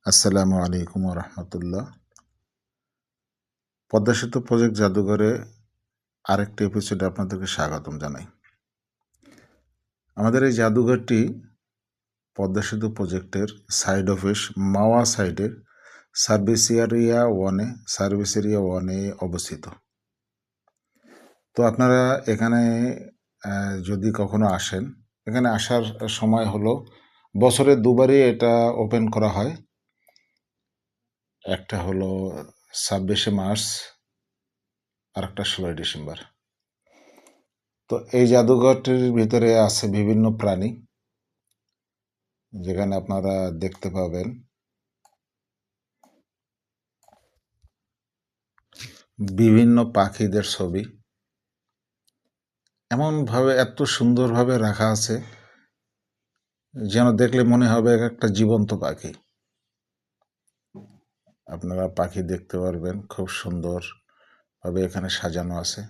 আসসালামু আলাইকুম রহমতুল্লাহ। পদ্মা সেতু প্রজেক্ট জাদুঘরে আরেকটি এপিসোডে আপনাদেরকে স্বাগতম জানাই। আমাদের এই জাদুঘরটি পদ্মা সেতু প্রজেক্টের সাইড অফিস মাওয়া সাইডের সার্ভিস এরিয়া ওয়ানে অবস্থিত। তো আপনারা এখানে যদি কখনো আসেন, এখানে আসার সময় হলো বছরে দুবারই এটা ওপেন করা হয়। একটা হলো 26শে মার্চ আর একটা 16ই ডিসেম্বর। তো এই জাদুঘরটির ভিতরে আছে বিভিন্ন প্রাণী, যেখানে আপনারা দেখতে পাবেন বিভিন্ন পাখিদের ছবি। এমনভাবে এত সুন্দরভাবে রাখা আছে যেন দেখলে মনে হবে একটা জীবন্ত পাখি। আপনারা পাখি দেখতে পারবেন, খুব সুন্দরভাবে এখানে সাজানো আছে।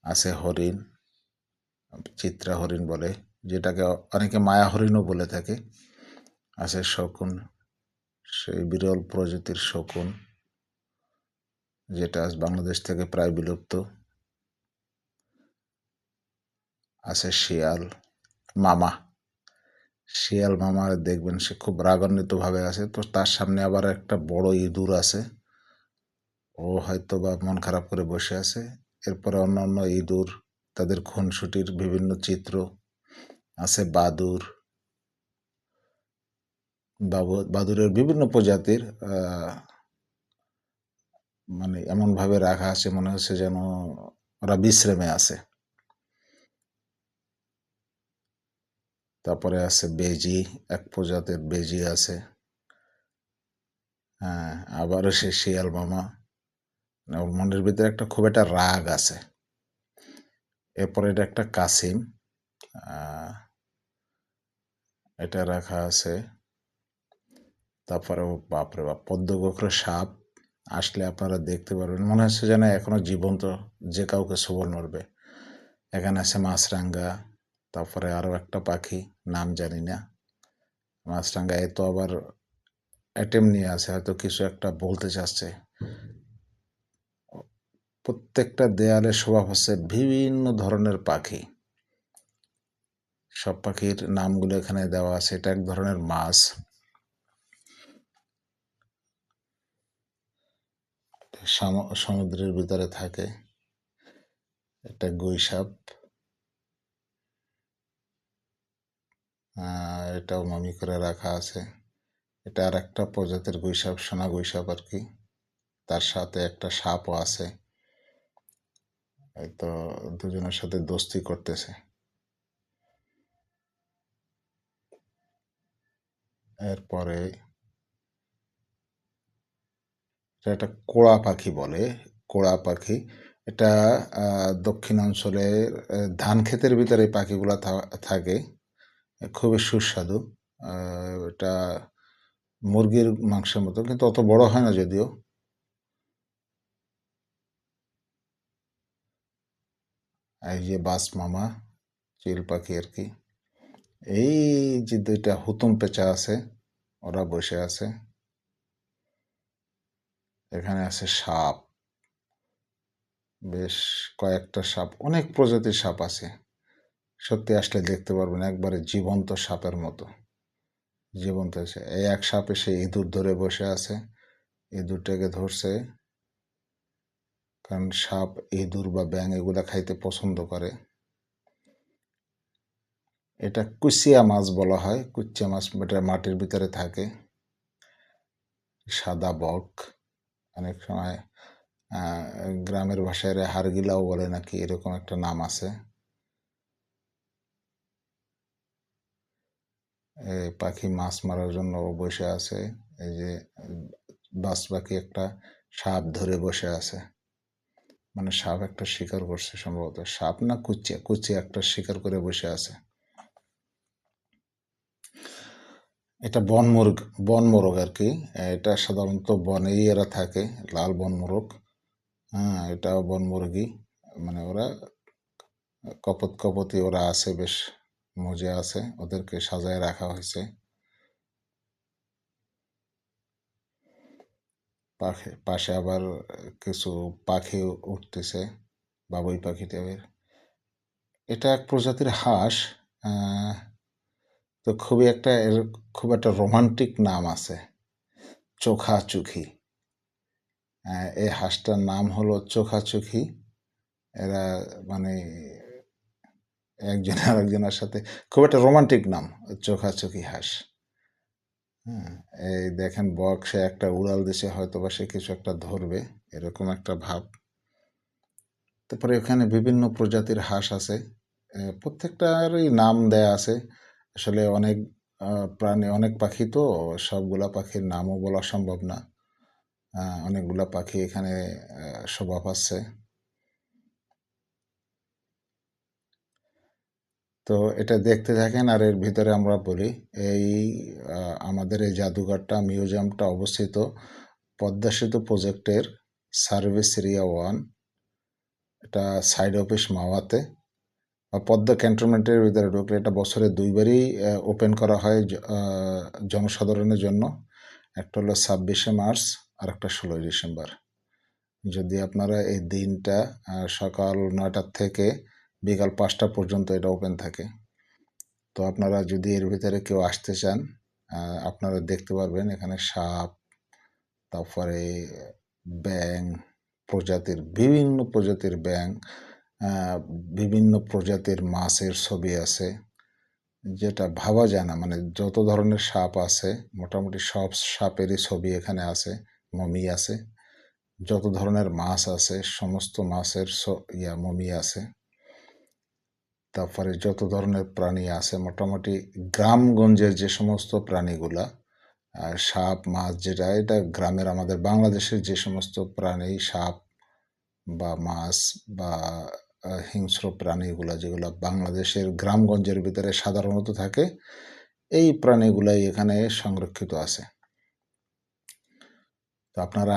আছে হরিণ, চিত্রা হরিণ বলে, যেটাকে অনেকে মায়া হরিণও বলে থাকে। আছে শকুন, সেই বিরল প্রজাতির শকুন, যেটা আজ বাংলাদেশ থেকে প্রায় বিলুপ্ত। আছে শিয়াল মামা, শিয়াল মামা দেখবেন সে খুব রাগান্বিতভাবে আছে। তো তার সামনে আবার একটা বড় ইঁদুর আছে, ও হয়তো বা মন খারাপ করে বসে আছে। এরপরে অন্যান্য ইঁদুর, তাদের খুনসুটির বিভিন্ন চিত্র আছে। বাদুরের বিভিন্ন প্রজাতির, মানে এমনভাবে রাখা আছে মনে হচ্ছে যেন ওরা বিশ্রামে আছে। তারপরে আছে বেজি, এক প্রজাতির বেজি আছে। হ্যাঁ, আবারও সে শিয়াল মামা, ওর মনের ভিতরে একটা খুব একটা রাগ আছে। এরপরে এটা একটা কাসিম, এটা রাখা আছে। তারপরে বাপরে বাপ, পদ্মগোখর সাপ আসলে আপনারা দেখতে পারবেন, মনে হচ্ছে যেন এখনো জীবন্ত, যে কাউকে সবল মারবে। এখানে আছে মাছরাঙ্গা। তারপরে আরও একটা পাখি, নাম জানি না। মাছরাঙ্গা এ তো আবার অ্যাটেম নিয়ে আছে, হয়তো কিছু একটা বলতে চাচ্ছে। প্রত্যেকটা দেয়ালে শোভা পাচ্ছে বিভিন্ন ধরনের পাখি। সব পাখির নামগুলো এখানে দেওয়া আছে। এটা এক ধরনের মাছ, সমুদ্রের ভিতরে থাকে। এটা গুইসাপ, এটাও মমি করে রাখা আছে। এটা আর একটা প্রজাতির গুইসাপ, সোনা গুইসাপ আর কি। তার সাথে একটা সাপও আছে, হয়তো দুজনের সাথে দোস্তি করতেছে। এরপরে এটা কোড়া পাখি বলে, কোড়া পাখি। এটা দক্ষিণাঞ্চলের ধান ক্ষেতের ভিতরে এই পাখিগুলো থাকে, খুবই সুস্বাদু। এটা মুরগির মাংসের মতো, কিন্তু অত বড় হয় না যদিও। এই যে বাস মামা, চিল পাখি আর কি। এই যে দুইটা হুতুম পেঁচা আছে, ওরা বসে আছে। এখানে আছে সাপ, বেশ কয়েকটা সাপ, অনেক প্রজাতির সাপ আছে। সত্যি আসলে দেখতে পারবেন, একবারে জীবন্ত সাপের মতো জীবন্ত আছে। এই এক সাপ এসে ইঁদুর ধরে বসে আছে, ইঁদুরটাকে ধরছে, কারণ সাপ ইঁদুর বা ব্যাঙ এগুলা খাইতে পছন্দ করে। এটা কুচিয়া মাছ বলা হয়, কুচিয়া মাছ, এটা মাটির ভিতরে থাকে। সাদা বক, অনেক সময় গ্রামের ভাষায় হারগিলাও বলে নাকি, এরকম একটা নাম আছে। এই পাখি মাছ মারার জন্য বসে আছে। এই যে বাজ পাখি একটা সাপ ধরে বসে আছে, মানে সাপ একটা শিকার করছে, সম্ভবত সাপ না কুচিয়া, কুচিয়া একটা শিকার করে বসে আছে। এটা বনমোরগ আর কি। এটা সাধারণত বনেই এরা থাকে, লাল বনমোরগ। হ্যাঁ, এটাও বনমুরগি, মানে ওরা কপতি ওরা আছে, বেশ মজা আছে, ওদেরকে সাজায় রাখা হয়েছে। পাশে আবার কিছু পাখি উঠতেছে, বাবুই পাখি টাইপের। এটা এক প্রজাতির হাঁস। আহ, তো খুব একটা রোমান্টিক নাম আছে, চোখাচোখী। এই হাঁসটার নাম হলো চোখাচোখী। এরা মানে একজন আরেকজনের সাথে খুব একটা রোমান্টিক নাম, চোখাচোখী হাঁস। হ্যাঁ, এই দেখেন বক্সে একটা উড়াল দিছে, হয়তো বা সে কিছু একটা ধরবে, এরকম একটা ভাব। তারপরে এখানে বিভিন্ন প্রজাতির হাঁস আছে, প্রত্যেকটারই নাম দেয়া আছে। আসলে অনেক প্রাণী, অনেক পাখি, তো সবগুলা পাখির নামও বলা সম্ভব না। অনেকগুলা পাখি এখানে শোভা পাচ্ছে। তো এটা দেখতে থাকেন, আর এর ভিতরে আমরা বলি এই আমাদের এই জাদুঘরটা, মিউজিয়ামটা অবস্থিত পদ্মা সেতু প্রজেক্টের সার্ভিস এরিয়া 1। এটা সাইড অফিস মাওয়াতে, পদ্মা ক্যান্টনমেন্টের ভিতরে ঢুকলে। এটা বছরে 2বারই ওপেন করা হয় জনসাধারণের জন্য। একটা হলো 26শে মার্চ, আর একটা 16ই ডিসেম্বর। যদি আপনারা এই দিনটা সকাল 9টা থেকে বিকাল 5টা পর্যন্ত এটা ওপেন থাকে। তো আপনারা যদি এর ভিতরে কেউ আসতে চান, আপনারা দেখতে পারবেন এখানে সাপ, তারপরে ব্যাঙ, বিভিন্ন প্রজাতির ব্যাঙ, বিভিন্ন প্রজাতির মাছের ছবি আছে, যেটা ভাবা যায় না। মানে যত ধরনের সাপ আছে, মোটামুটি সব সাপেরই ছবি এখানে আছে, মমি আছে। যত ধরনের মাছ আছে, সমস্ত মাছের মমি আছে। তারপরে যত ধরনের প্রাণী আছে, মোটামুটি গ্রামগঞ্জের যে সমস্ত প্রাণীগুলা, সাপ, মাছ, যেটা এটা গ্রামের, আমাদের বাংলাদেশের যে সমস্ত প্রাণী, সাপ বা মাছ বা হিংস্র প্রাণীগুলা, যেগুলো বাংলাদেশের গ্রামগঞ্জের ভিতরে সাধারণত থাকে, এই প্রাণীগুলাই এখানে সংরক্ষিত আছে। তো আপনারা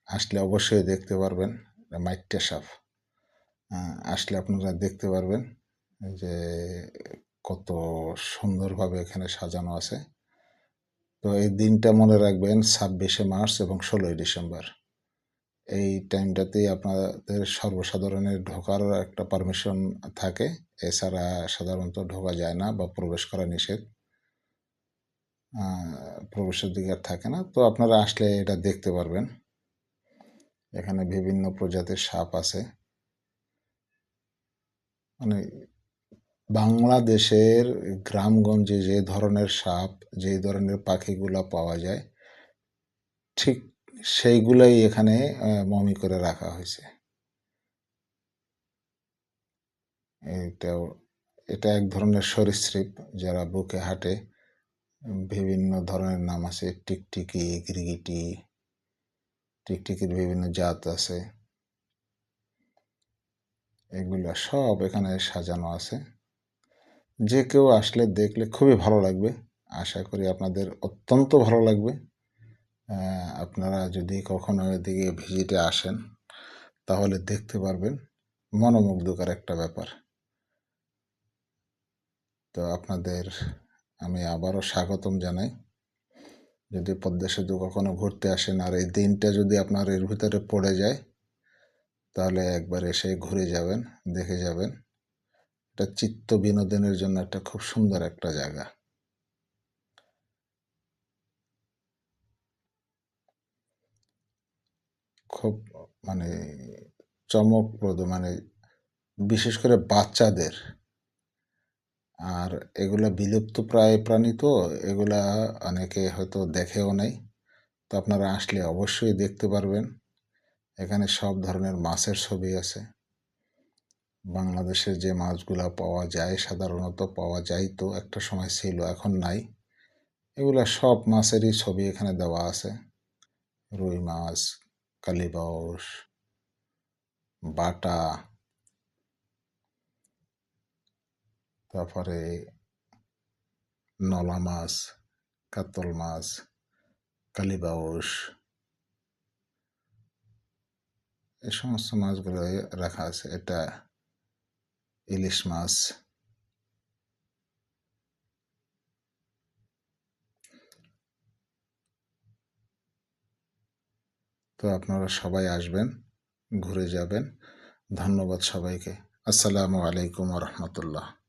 আসলে অবশ্যই দেখতে পারবেন মাইট্যা সাপ। আসলে আপনারা দেখতে পারবেন যে কত সুন্দরভাবে এখানে সাজানো আছে। তো এই দিনটা মনে রাখবেন, 26শে মার্চ এবং 16ই ডিসেম্বর। এই টাইমটাতেই আপনাদের সর্বসাধারণের ঢোকার একটা পারমিশন থাকে। এছাড়া সাধারণত ঢোকা যায় না বা প্রবেশ করা নিষেধ। প্রবেশাধিকার থাকে না। তো আপনারা আসলে এটা দেখতে পারবেন। এখানে বিভিন্ন প্রজাতির সাপ আছে। মানে বাংলাদেশের গ্রামগঞ্জে যে ধরনের সাপ, যে ধরনের পাখিগুলা পাওয়া যায়, ঠিক সেইগুলাই এখানে মমি করে রাখা হয়েছে। এটাও এটা এক ধরনের সরীসৃপ, যারা বুকে হাঁটে। বিভিন্ন ধরনের নাম আছে, টিকটিকি, গিরগিটি। টিকটিকির বিভিন্ন জাত আছে। এগুলা সব এখানে সাজানো আছে। যে কেউ আসলে দেখলে খুবই ভালো লাগবে। আশা করি আপনাদের অত্যন্ত ভালো লাগবে। আপনারা যদি কখনো এদিকে ভিজিটে আসেন, তাহলে দেখতে পারবেন, মনোমুগ্ধকর একটা ব্যাপার। তো আপনাদের আমি আবারও স্বাগতম জানাই। যদি পদ্মা সেতু কখনো ঘুরতে আসেন, আর এই দিনটা যদি আপনার এর ভিতরে পড়ে যায়, তাহলে একবার এসে ঘুরে যাবেন, দেখে যাবেন। এটা চিত্ত বিনোদনের জন্য একটা খুব সুন্দর একটা জায়গা। খুব মানে চমকপ্রদ, মানে বিশেষ করে বাচ্চাদের। আর এগুলা বিলুপ্ত প্রায় প্রাণী, তো এগুলা অনেকে হয়তো দেখেও নাই। তো আপনারা আসলে অবশ্যই দেখতে পারবেন। এখানে সব ধরনের মাছের ছবি আছে। বাংলাদেশের যে মাছগুলা পাওয়া যায়, সাধারণত পাওয়া যায়, তো একটা সময় ছিল, এখন নাই। এগুলা সব মাছেরই ছবি এখানে দেওয়া আছে। রুই মাছ, কালীবাউস, বাটা, তারপরে নলা মাছ, কাতল মাছ, কালীবাউস, এই সমস্ত মাছগুলো রাখা আছে। এটা ইলিশ মাছ। তো আপনারা সবাই আসবেন, ঘুরে যাবেন। ধন্যবাদ সবাইকে। আসসালামু আলাইকুম ওয়া রাহমাতুল্লাহ।